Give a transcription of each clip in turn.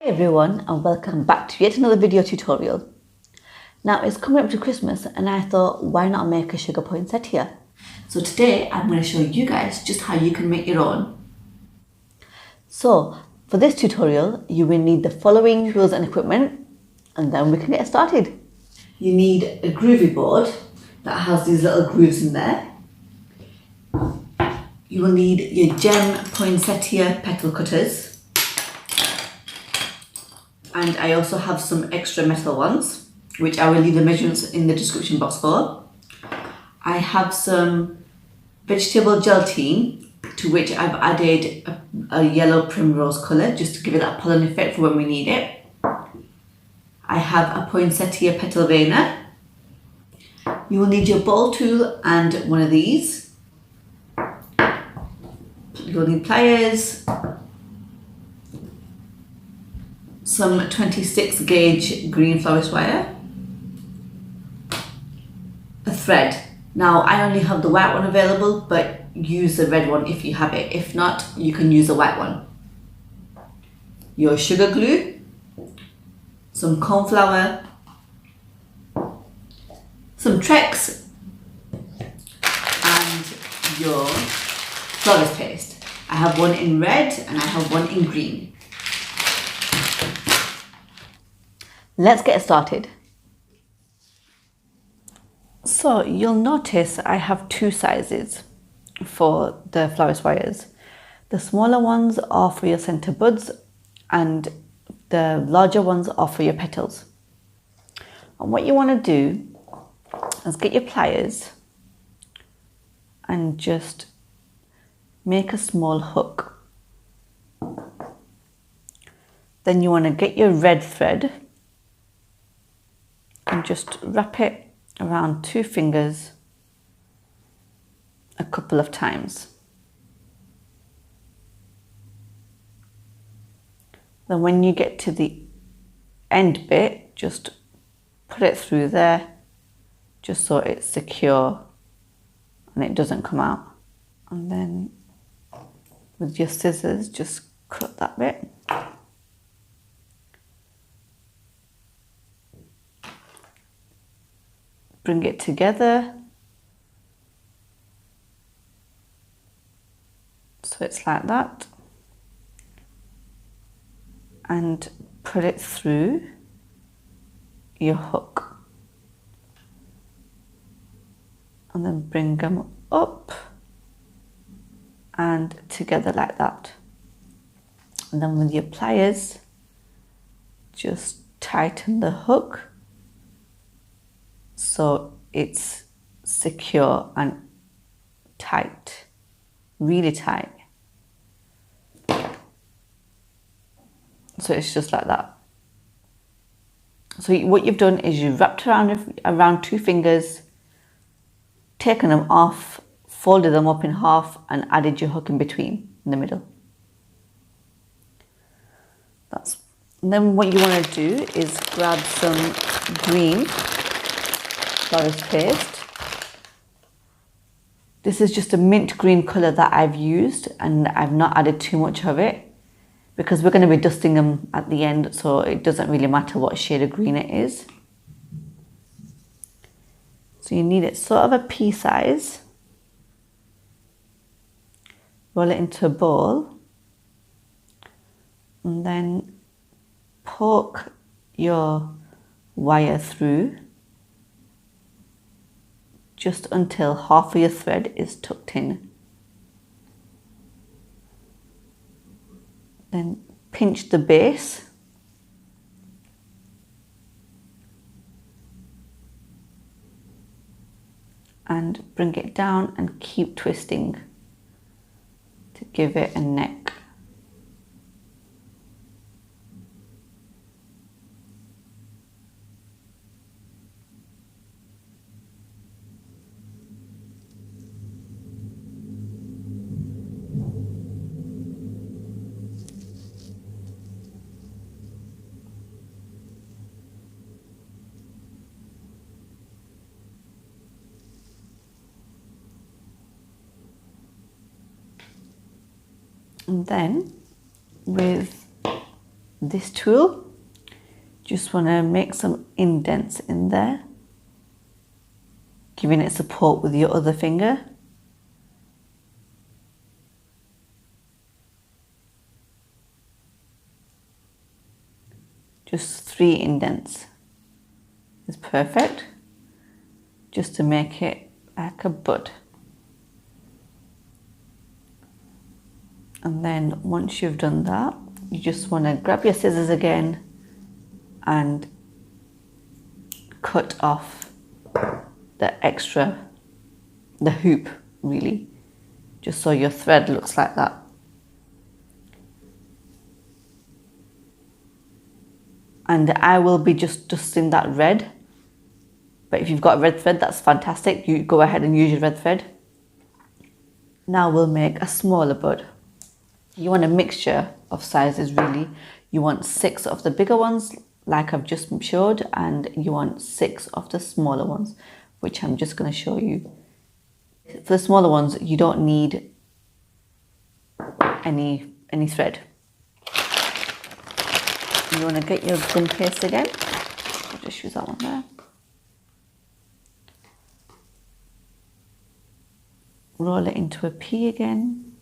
Hi everyone, and welcome back to yet another video tutorial. Now it's coming up to Christmas and I thought, why not make a sugar poinsettia? So today I'm going to show you guys just how you can make your own. So for this tutorial you will need the following tools and equipment, and then we can get started. You need a groovy board that has these little grooves in there. You will need your gem poinsettia petal cutters. And I also have some extra metal ones, which I will leave the measurements in the description box for. I have some vegetable gelatine, to which I've added a yellow primrose colour, just to give it that pollen effect for when we need it. I have a poinsettia petal veiner. You will need your ball tool and one of these. You'll need pliers, some 26 gauge green florist wire, a thread. Now I only have the white one available, but use the red one if you have it. If not, you can use the white one. Your sugar glue, some corn flour, some Trex, and your florist paste. I have one in red and I have one in green. Let's get started. So you'll notice I have two sizes for the florist wires. The smaller ones are for your center buds and the larger ones are for your petals. And what you want to do is get your pliers and just make a small hook. Then you want to get your red thread and just wrap it around two fingers a couple of times. Then when you get to the end bit, just put it through there, just so it's secure and it doesn't come out. And then with your scissors, just cut that bit. Bring it together so it's like that, and put it through your hook, and then bring them up and together like that. And then with your pliers, just tighten the hook so it's secure and tight, really tight. So it's just like that. So what you've done is you've wrapped around two fingers, taken them off, folded them up in half and added your hook in between, in the middle. And then what you want to do is grab some green florist paste. This is just a mint green colour that I've used, and I've not added too much of it because we're going to be dusting them at the end, so it doesn't really matter what shade of green it is. So you need it sort of a pea size. Roll it into a bowl and then poke your wire through just until half of your thread is tucked in. Then pinch the base and bring it down and keep twisting to give it a neck. And then with this tool, just want to make some indents in there, giving it support with your other finger. Just 3 indents is perfect, just to make it like a bud. And then once you've done that, you just want to grab your scissors again and cut off the hoop really, just so your thread looks like that. And I will be just dusting that red, but if you've got a red thread, that's fantastic. You go ahead and use your red thread. Now we'll make a smaller bud. You want a mixture of sizes really. You want 6 of the bigger ones like I've just showed, and you want 6 of the smaller ones, which I'm just going to show you. For the smaller ones, you don't need any thread. You want to get your gum paste again. I'll just use that one there. Roll it into a P again.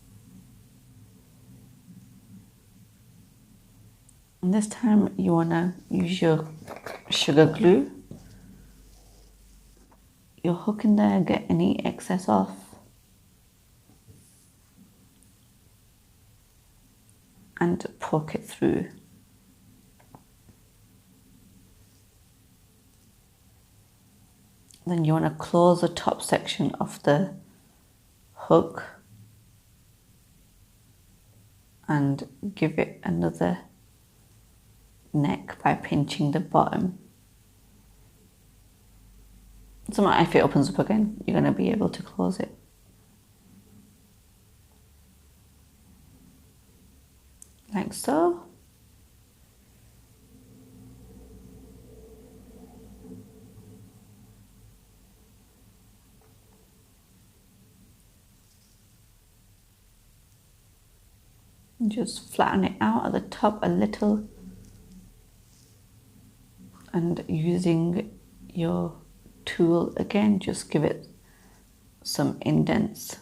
And this time you want to use your sugar glue. Your hook in there, get any excess off. And poke it through. Then you want to close the top section of the hook and give it another neck by pinching the bottom. So if it opens up again, you're going to be able to close it. Like so. Just flatten it out at the top a little, and using your tool again, just give it some indents.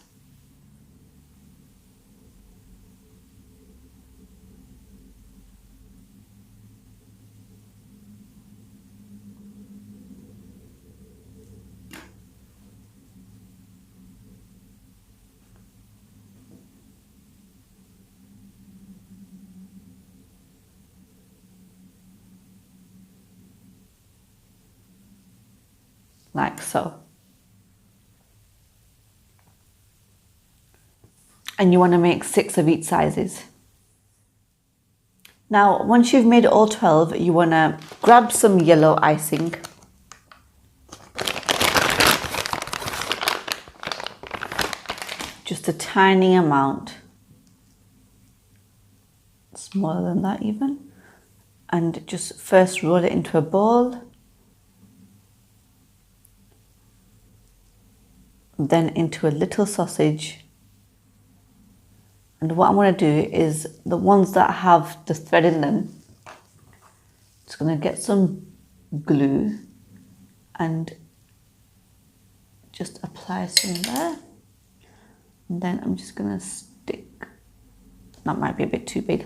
Like so. And you want to make 6 of each sizes. Now, once you've made all 12, you want to grab some yellow icing. Just a tiny amount. Smaller than that even. And just first roll it into a ball. Then into a little sausage. And what I'm going to do is the ones that have the thread in them, just going to get some glue and just apply some there. And then I'm just going to stick, that might be a bit too big,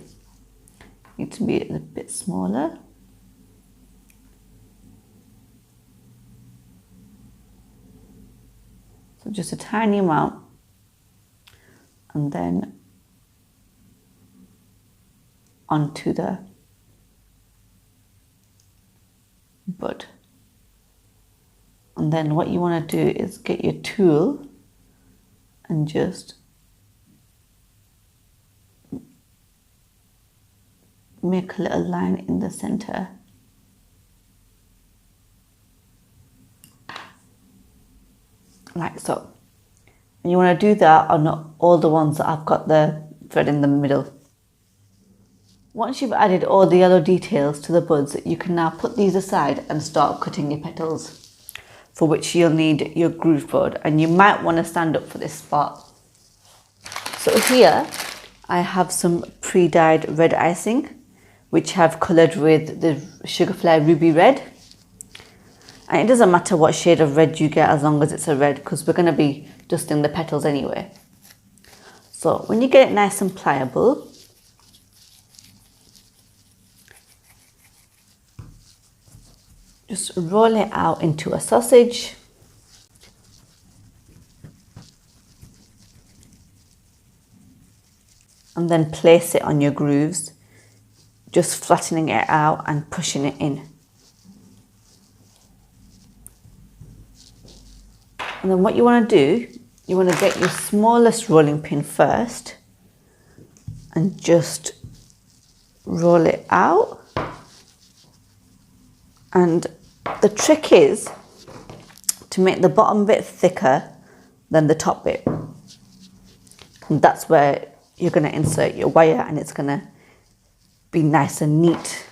need to be a bit smaller. So just a tiny amount, and then onto the bud. And then what you want to do is get your tool and just make a little line in the center. Like so. And you want to do that on all the ones that I've got the thread in the middle. Once you've added all the yellow details to the buds, you can now put these aside and start cutting your petals, for which you'll need your groove board, and you might want to stand up for this spot. So here I have some pre-dyed red icing, which I've coloured with the Sugarfly Ruby Red. And it doesn't matter what shade of red you get as long as it's a red, because we're going to be dusting the petals anyway. So when you get it nice and pliable, just roll it out into a sausage. And then place it on your grooves, just flattening it out and pushing it in. And then what you want to do, you want to get your smallest rolling pin first and just roll it out. And the trick is to make the bottom bit thicker than the top bit. And that's where you're going to insert your wire, and it's going to be nice and neat.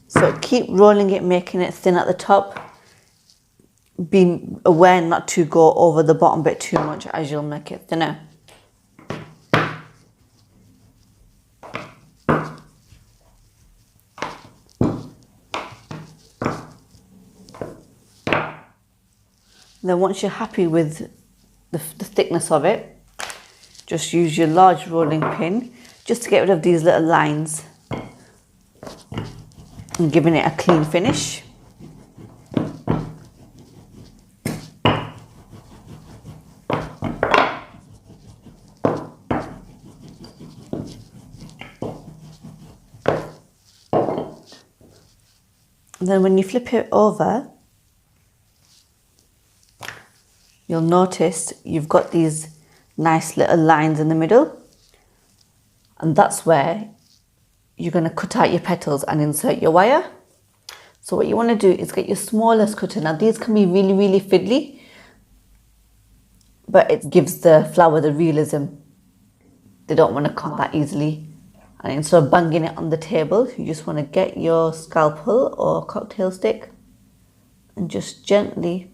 So keep rolling it, making it thin at the top. Be aware not to go over the bottom bit too much, as you'll make it thinner. Then once you're happy with the thickness of it, just use your large rolling pin just to get rid of these little lines and giving it a clean finish. And then when you flip it over, you'll notice you've got these nice little lines in the middle, and that's where you're going to cut out your petals and insert your wire. So what you want to do is get your smallest cutter. Now these can be really, really fiddly, but it gives the flower the realism. They don't want to cut that easily. And instead of banging it on the table, you just want to get your scalpel or cocktail stick and just gently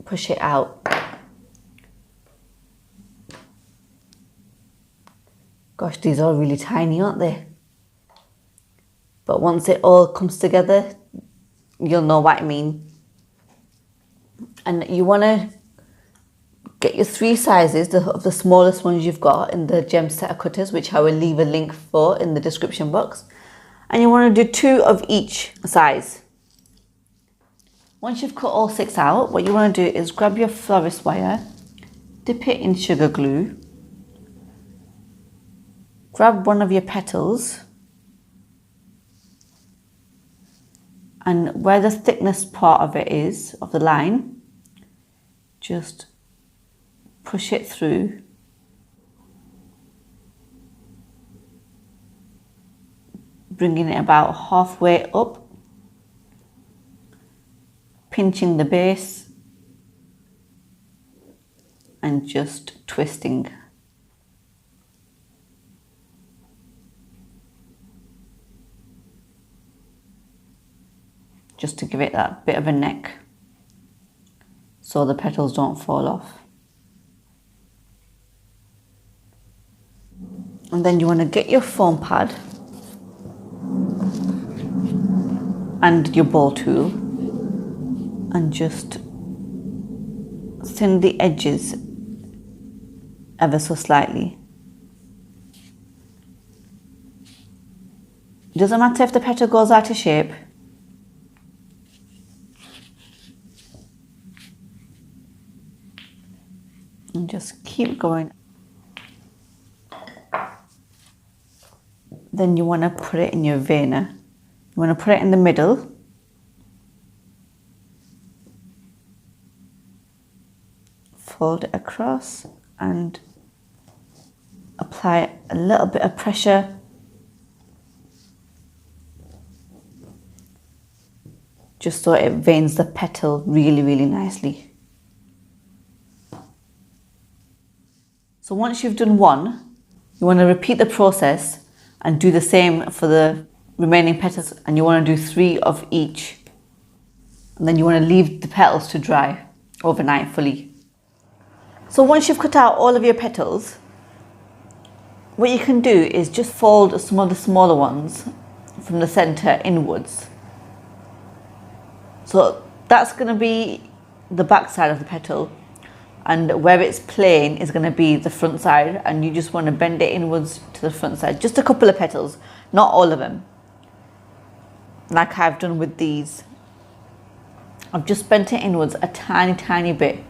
push it out. Gosh, these are really tiny, aren't they? But once it all comes together, you'll know what I mean. And you want to get your 3 sizes of the smallest ones you've got in the gem setter cutters, which I will leave a link for in the description box. And you want to do 2 of each size. Once you've cut all 6 out, what you want to do is grab your florist wire, dip it in sugar glue, grab one of your petals, and where the thickness part of it is, of the line, just push it through, bringing it about halfway up, pinching the base and just twisting. Just to give it that bit of a neck so the petals don't fall off. And then you want to get your foam pad and your ball tool and just thin the edges ever so slightly. It doesn't matter if the petal goes out of shape. And just keep going. Then you want to put it in your veiner. You want to put it in the middle. Fold it across and apply a little bit of pressure. Just so it veins the petal really, really nicely. So once you've done one, you want to repeat the process and do the same for the remaining petals, and you want to do 3 of each. And then you want to leave the petals to dry overnight fully. So once you've cut out all of your petals, what you can do is just fold some of the smaller ones from the center inwards. So that's going to be the back side of the petal, and where it's plain is going to be the front side, and you just want to bend it inwards to the front side. Just a couple of petals, not all of them, like I've done with these. I've just bent it inwards a tiny bit,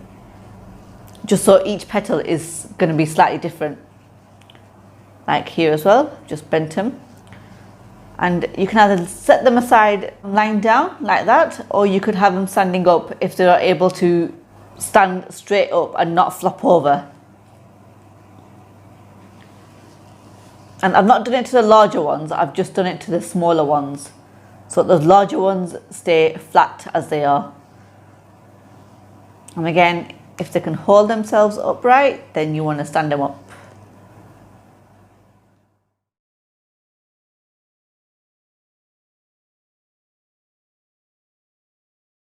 just so each petal is going to be slightly different. Like here as well, just bent them. And you can either set them aside lying down like that, or you could have them standing up if they're able to stand straight up and not flop over. And I've not done it to the larger ones, I've just done it to the smaller ones. So the larger ones stay flat as they are. And again, if they can hold themselves upright, then you want to stand them up.